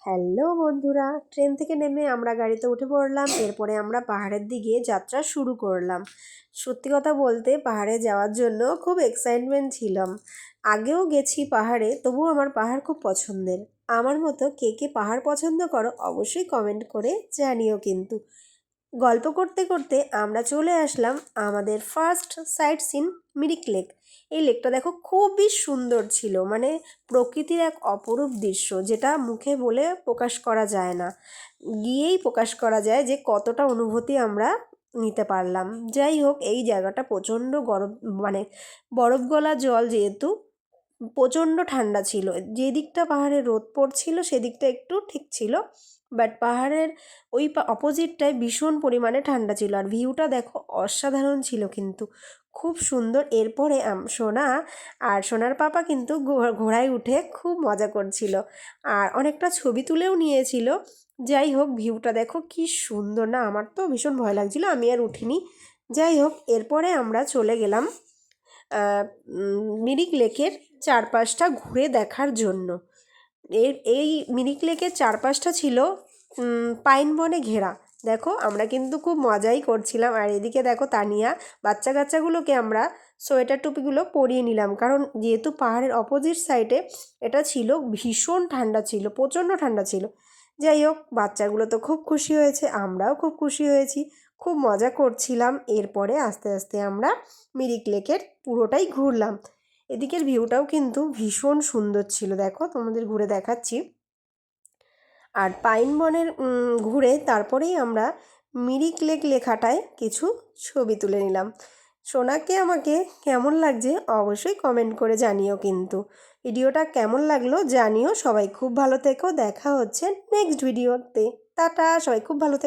Hello বন্ধুরা, train থেকে নেমে আমরা গাড়িতে উঠে পড়লাম। এরপরে আমরা পাহাড়ের দিকে যাত্রা শুরু করলাম। সত্যি কথা বলতে পাহাড়ে যাওয়ার জন্য খুব এক্সাইটমেন্ট ছিলাম। আগেও গেছি পাহাড়ে, তবুও আমার পাহাড় খুব পছন্দের। আমার মতো কে কে পাহাড় পছন্দ করো অবশ্যই কমেন্ট করে জানিও কিন্তু। গল্প করতে করতে আমরা চলে আসলাম আমাদের first sight seen Mirik lake. এই লেকটা দেখো খুবই সুন্দর ছিল, মানে প্রকৃতির এক অপরূপ দৃশ্য, যেটা মুখে বলে প্রকাশ করা যায় না, গিয়েই প্রকাশ করা যায় যে কতটা অনুভূতি আমরা নিতে পারলাম। যাই হোক, এই জায়গাটা প্রচণ্ড গরম, মানে বরফ গলা জল, যেহেতু প্রচণ্ড ঠান্ডা ছিল। যে দিকটা পাহাড়ে রোদ পড়ছিল সেদিকটা একটু ঠিক ছিল, বাট পাহাড়ের ওই অপোজিটটায় ভীষণ পরিমাণে ঠান্ডা ছিল। আর ভিউটা দেখো অসাধারণ ছিল কিন্তু, খুব সুন্দর। এরপরে সোনা আর সোনার পাপা কিন্তু ঘোড়ায় উঠে খুব মজা করছিল আর অনেকটা ছবি তুলেও নিয়েছিল। যাই হোক, ভিউটা দেখো কি সুন্দর না, আমার তো ভীষণ ভয় লাগছিল, আমি আর উঠিনি। যাই হোক, এরপরে আমরা চলে গেলাম মিরিক লেকের চারপাশটা ঘুরে দেখার জন্য। এই মিরিক লেকের চারপাশটা ছিল পাইন বনে ঘেরা। দেখো, আমরা কিন্তু খুব মজাই করছিলাম। আর এদিকে দেখো তানিয়া বাচ্চা কাচ্চাগুলোকে আমরা সোয়েটার টুপিগুলো পরিয়ে নিলাম, কারণ যেহেতু পাহাড়ের অপোজিট সাইডে এটা ছিল, ভীষণ ঠান্ডা ছিল, প্রচণ্ড ঠান্ডা ছিল। যাই হোক, বাচ্চাগুলো তো খুব খুশি হয়েছে, আমরাও খুব খুশি হয়েছি, খুব মজা করছিলাম। এরপরে আস্তে আস্তে আমরা মিরিক লেকের পুরোটাই ঘুরলাম। এদিকের ভিউটাও কিন্তু ভীষণ সুন্দর ছিল, দেখো তোমাদের ঘুরে দেখাচ্ছি। আর পাইন বনের ঘুরে তারপরেই আমরা মিরিক লেক লেখাটায় কিছু ছবি তুলে নিলাম। সোনাকে আমাকে কেমন লাগছে অবশ্যই কমেন্ট করে জানিও কিন্তু। ভিডিওটা কেমন লাগলো জানিও। সবাই খুব ভালো থেকো, দেখা হচ্ছে নেক্সট ভিডিওতে। টাটা, সবাই খুব ভালো থেকো।